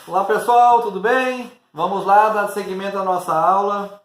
Olá pessoal, tudo bem? Vamos lá dar seguimento à nossa aula.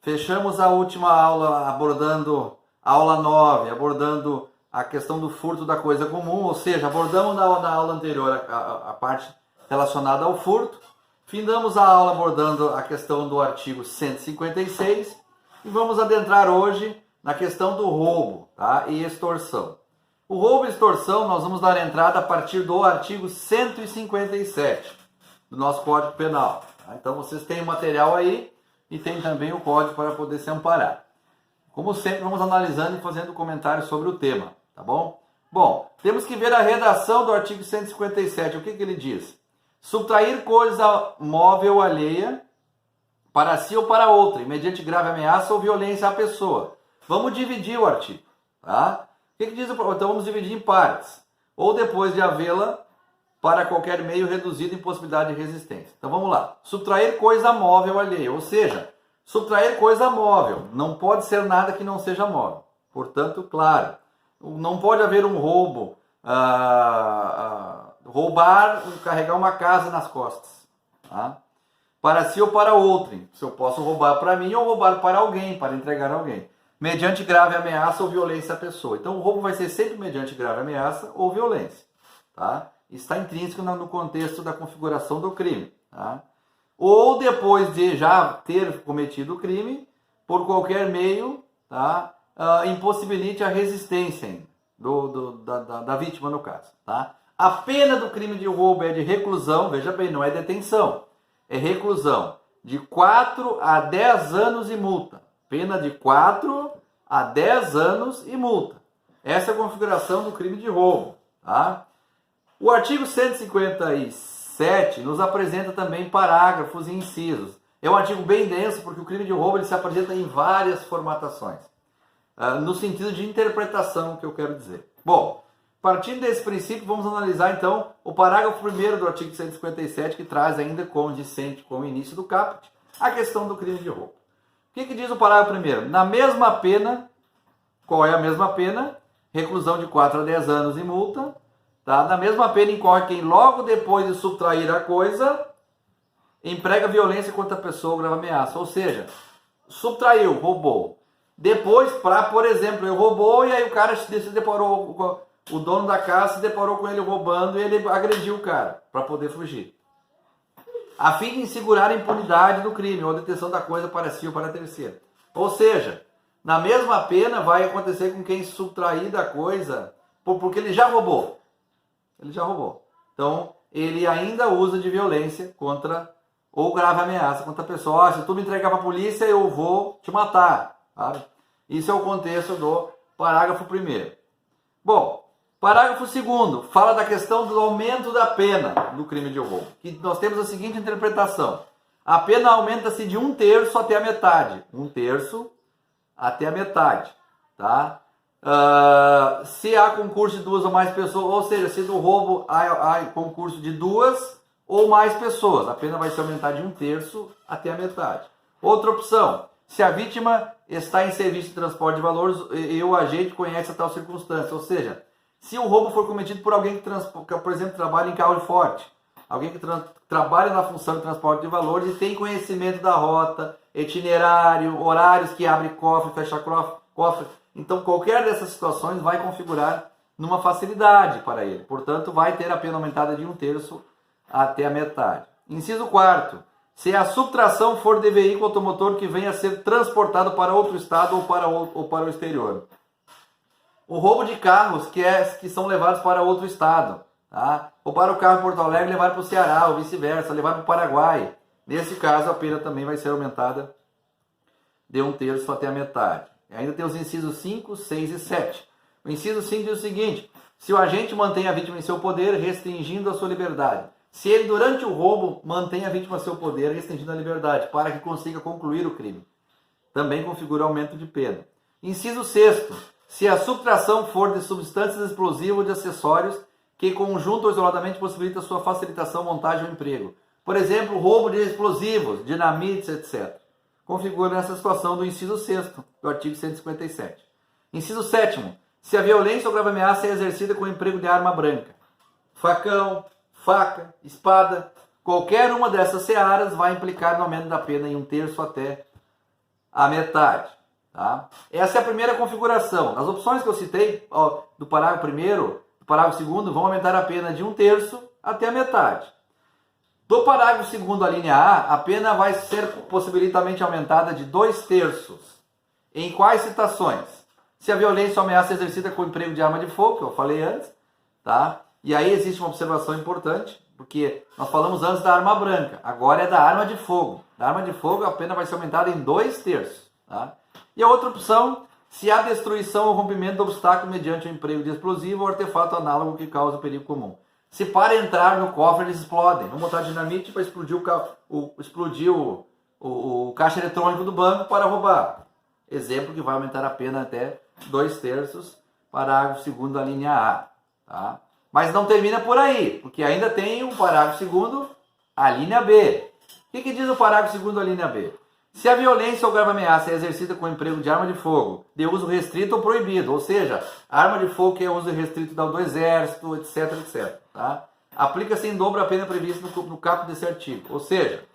Fechamos a última aula abordando a aula 9, abordando a questão do furto da coisa comum, ou seja, abordamos na aula anterior a parte relacionada ao furto. Findamos a aula abordando a questão do artigo 156 e vamos adentrar hoje na questão do roubo, tá? E extorsão. O roubo e extorsão nós vamos dar entrada a partir do artigo 157 do nosso Código Penal. Tá? Então vocês têm o material aí e tem também o código para poder se amparar. Como sempre, vamos analisando e fazendo comentários sobre o tema, tá bom? Bom, temos que ver a redação do artigo 157. O que ele diz? Subtrair coisa móvel alheia para si ou para outra, mediante grave ameaça ou violência à pessoa. Vamos dividir o artigo, tá? O que diz? Então vamos dividir em partes. Ou depois de havê-la, para qualquer meio reduzido em possibilidade de resistência. Então vamos lá. Subtrair coisa móvel alheia, ou seja, subtrair coisa móvel. Não pode ser nada que não seja móvel. Portanto, claro, não pode haver um roubo, roubar, carregar uma casa nas costas. Tá? Para si ou para outrem. Se eu posso roubar para mim ou roubar para alguém, para entregar a alguém. Mediante grave ameaça ou violência à pessoa. Então o roubo vai ser sempre mediante grave ameaça ou violência. Tá? Está intrínseco no contexto da configuração do crime. Tá? Ou depois de já ter cometido o crime, por qualquer meio, tá? Impossibilite a resistência da vítima, no caso. Tá? A pena do crime de roubo é de reclusão, veja bem, não é detenção, é reclusão, de 4 a 10 anos e multa. Pena de 4 a 10 anos e multa. Essa é a configuração do crime de roubo. Tá? O artigo 157 nos apresenta também parágrafos e incisos. É um artigo bem denso porque o crime de roubo ele se apresenta em várias formatações. No sentido de interpretação, que eu quero dizer. Bom, partindo desse princípio, vamos analisar então o parágrafo 1º do artigo 157, que traz ainda condizente com o início do caput, a questão do crime de roubo. O que diz o parágrafo 1º? Na mesma pena, qual é a mesma pena? Reclusão de 4 a 10 anos e multa. Tá? Na mesma pena incorre quem logo depois de subtrair a coisa emprega violência contra a pessoa ou grave ameaça. Ou seja, subtraiu, roubou. Depois, por exemplo, ele roubou e aí o cara se deparou, o dono da casa se deparou com ele roubando e ele agrediu o cara para poder fugir. A fim de assegurar a impunidade do crime ou a detenção da coisa para si ou para terceiro. Ou seja, na mesma pena vai acontecer com quem subtrair da coisa porque ele já roubou. Ele já roubou. Então, ele ainda usa de violência contra ou grave ameaça contra a pessoa. Se tu me entregar para a polícia, eu vou te matar. Sabe? Isso é o contexto do parágrafo 1º. Bom, parágrafo 2º fala da questão do aumento da pena do crime de roubo. Que nós temos a seguinte interpretação. A pena aumenta-se de 1/3 até a metade. 1/3 até a metade. Tá? Se há concurso de 2 ou mais pessoas, ou seja, se do roubo há concurso de 2 ou mais pessoas, a pena vai ser aumentada de 1/3 até a metade. Outra opção, se a vítima está em serviço de transporte de valores e o agente conhece a tal circunstância, ou seja, se o roubo for cometido por alguém que por exemplo, trabalha em carro forte, alguém que trabalha na função de transporte de valores e tem conhecimento da rota, itinerário, horários que abre cofre, fecha cofre. Então, qualquer dessas situações vai configurar numa facilidade para ele. Portanto, vai ter a pena aumentada de 1/3 até a metade. Inciso 4º. Se a subtração for de veículo automotor que venha a ser transportado para outro estado ou para o exterior. O roubo de carros que são levados para outro estado. Tá? Ou para o carro em Porto Alegre levar para o Ceará, ou vice-versa, levar para o Paraguai. Nesse caso, a pena também vai ser aumentada de 1/3 até a metade. Ainda tem os incisos 5, 6 e 7. O inciso 5 diz o seguinte: se o agente mantém a vítima em seu poder, restringindo a sua liberdade. Se ele, durante o roubo, mantém a vítima em seu poder, restringindo a liberdade, para que consiga concluir o crime. Também configura aumento de pena. Inciso 6º. Se a subtração for de substâncias explosivas ou de acessórios que, conjunto ou isoladamente, possibilita sua facilitação, montagem ou emprego. Por exemplo, roubo de explosivos, dinamites, etc. Configura nessa situação do inciso 6º do artigo 157. Inciso 7º. Se a violência ou grave ameaça é exercida com o emprego de arma branca. Facão, faca, espada, Qualquer uma dessas searas vai implicar no aumento da pena em 1/3 até a metade. Tá? Essa é a primeira configuração. As opções que eu citei, ó, do parágrafo 1º, do parágrafo 2º, vão aumentar a pena de 1/3 até a metade. Do parágrafo 2º, a linha A, a pena vai ser possibilitamente aumentada de 2/3. Em quais situações? Se a violência ou ameaça é exercida com o emprego de arma de fogo, que eu falei antes, tá? E aí existe uma observação importante, porque nós falamos antes da arma branca, agora é da arma de fogo. Da arma de fogo a pena vai ser aumentada em 2/3. Tá? E a outra opção, se há destruição ou rompimento do obstáculo mediante o emprego de explosivo ou artefato análogo que causa perigo comum. Se para entrar no cofre eles explodem, vamos botar dinamite para explodir o caixa eletrônico do banco para roubar. Exemplo que vai aumentar a pena até 2/3, parágrafo 2º da linha A. Tá? Mas não termina por aí, porque ainda tem o parágrafo 2º, a linha B. O que diz o parágrafo 2º da linha B? Se a violência ou grave ameaça é exercida com o emprego de arma de fogo, de uso restrito ou proibido, ou seja, arma de fogo que é uso restrito do exército, etc, etc. Tá? Aplica-se em dobro a pena prevista no caput desse artigo. Ou seja,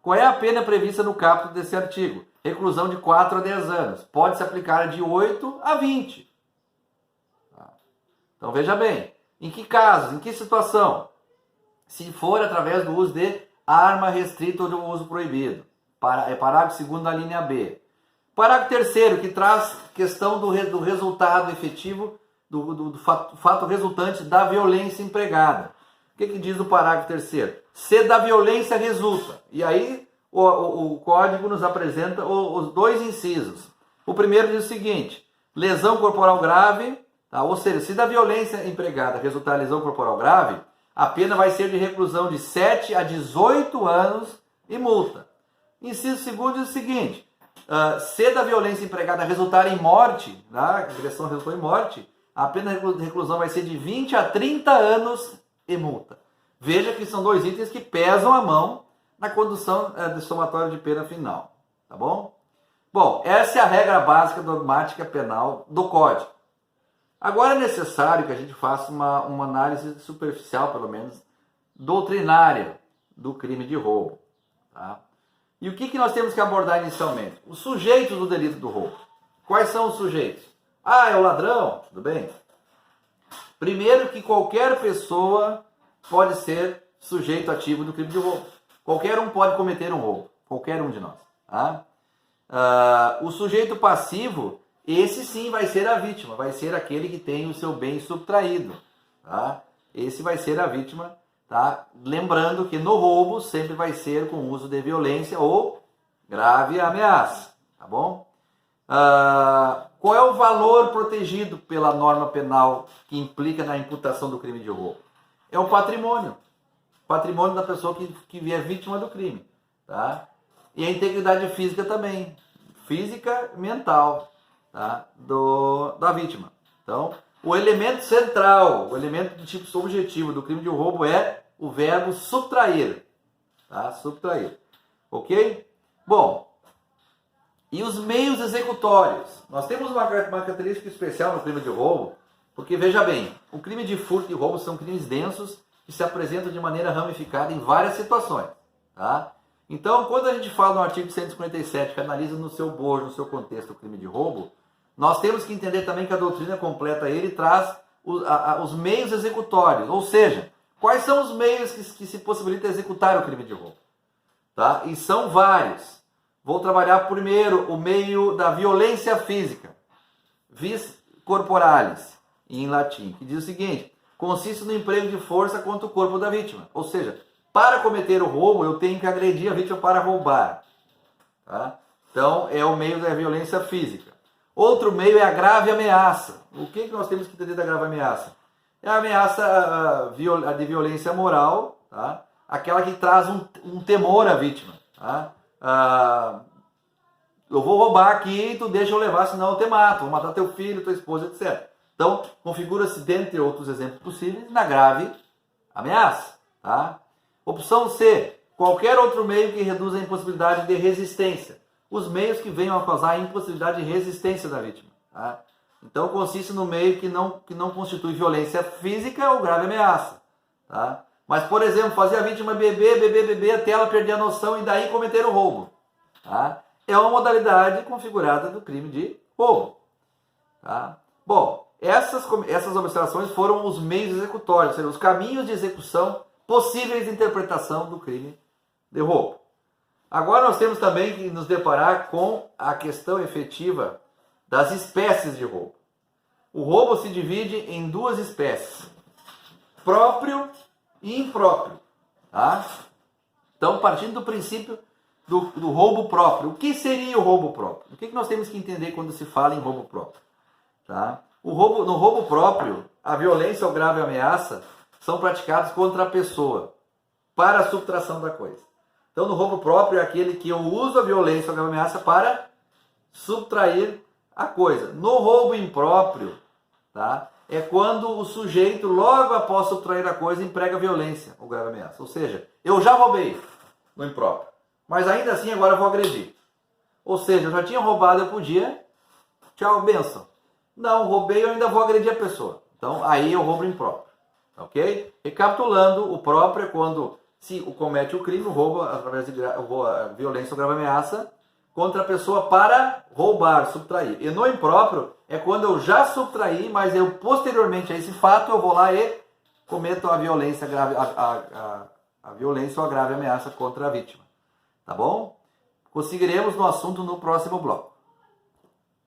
qual é a pena prevista no caput desse artigo? Reclusão de 4 a 10 anos. Pode-se aplicar de 8 a 20. Tá? Então veja bem, em que casos, em que situação? Se for através do uso de arma restrita ou de uso proibido. É parágrafo 2º da linha B. Parágrafo 3º, que traz questão do resultado efetivo, do fato resultante da violência empregada. O que diz o parágrafo 3º? Se da violência resulta. E aí o código nos apresenta os dois incisos. O primeiro diz o seguinte: lesão corporal grave, tá? Ou seja, se da violência empregada resultar lesão corporal grave, a pena vai ser de reclusão de 7 a 18 anos e multa. Inciso segundo diz o seguinte: se da violência empregada resultar em morte, tá? A agressão resultou em morte, a pena de reclusão vai ser de 20 a 30 anos e multa. Veja que são dois itens que pesam a mão na condução do somatório de pena final. Tá bom? Bom, essa é a regra básica dogmática penal do Código. Agora é necessário que a gente faça uma análise superficial, pelo menos, doutrinária do crime de roubo. Tá? E o que nós temos que abordar inicialmente? Os sujeitos do delito do roubo. Quais são os sujeitos? Ah, é o ladrão? Tudo bem. Primeiro que qualquer pessoa pode ser sujeito ativo do crime de roubo. Qualquer um pode cometer um roubo. Qualquer um de nós. Tá? O sujeito passivo, esse sim vai ser a vítima. Vai ser aquele que tem o seu bem subtraído. Tá? Esse vai ser a vítima. Tá? Lembrando que no roubo sempre vai ser com uso de violência ou grave ameaça. Tá bom? Qual é o valor protegido pela norma penal que implica na imputação do crime de roubo? É o patrimônio. Patrimônio da pessoa que é vítima do crime. Tá? E a integridade física também. Física e mental, tá? Da vítima. Então, o elemento central, o elemento do tipo subjetivo do crime de roubo é o verbo subtrair. Tá? Subtrair. Ok? Bom, e os meios executórios? Nós temos uma característica especial no crime de roubo, porque, veja bem, o crime de furto e roubo são crimes densos que se apresentam de maneira ramificada em várias situações. Tá? Então, quando a gente fala no artigo 157, que analisa no seu bojo, no seu contexto, o crime de roubo, nós temos que entender também que a doutrina completa ele traz os meios executórios, ou seja, quais são os meios que se possibilita executar o crime de roubo. Tá? E são vários. Vou trabalhar primeiro o meio da violência física, vis corporalis, em latim, que diz o seguinte: consiste no emprego de força contra o corpo da vítima. Ou seja, para cometer o roubo, eu tenho que agredir a vítima para roubar. Tá? Então, é o meio da violência física. Outro meio é a grave ameaça. O que nós temos que entender da grave ameaça? É a ameaça de violência moral, tá? Aquela que traz um temor à vítima. Tá? Eu vou roubar aqui e tu deixa eu levar, senão eu te mato. Vou matar teu filho, tua esposa, etc. Então, configura-se, dentre outros exemplos possíveis, na grave ameaça. Tá? Opção C, qualquer outro meio que reduza a impossibilidade de resistência. Os meios que venham a causar a impossibilidade de resistência da vítima. Tá? Então, consiste no meio que não constitui violência física ou grave ameaça. Tá? Mas, por exemplo, fazer a vítima beber até ela perder a noção e daí cometer o roubo. Tá? É uma modalidade configurada do crime de roubo. Tá? Bom, essas observações foram os meios executórios, ou seja, os caminhos de execução possíveis de interpretação do crime de roubo. Agora nós temos também que nos deparar com a questão efetiva das espécies de roubo. O roubo se divide em duas espécies, próprio e impróprio. Tá? Então, partindo do princípio do roubo próprio, o que seria o roubo próprio? O que nós temos que entender quando se fala em roubo próprio? Tá? No roubo próprio, a violência ou grave ameaça são praticados contra a pessoa para a subtração da coisa. Então, no roubo próprio é aquele que eu uso a violência ou grave ameaça para subtrair a coisa. No roubo impróprio, tá? É quando o sujeito, logo após subtrair a coisa, emprega violência ou grave ameaça. Ou seja, eu já roubei no impróprio, mas ainda assim agora eu vou agredir. Ou seja, eu já tinha roubado, eu podia, tchau, benção. Não, roubei, eu ainda vou agredir a pessoa. Então, aí eu roubo impróprio. Ok? Recapitulando, o próprio é quando se comete o crime, o roubo através de violência ou grave ameaça contra a pessoa para roubar, subtrair. E no impróprio é quando eu já subtraí, mas eu posteriormente a esse fato eu vou lá e cometo a violência grave, a violência ou a grave ameaça contra a vítima. Tá bom? Conseguiremos no assunto no próximo bloco.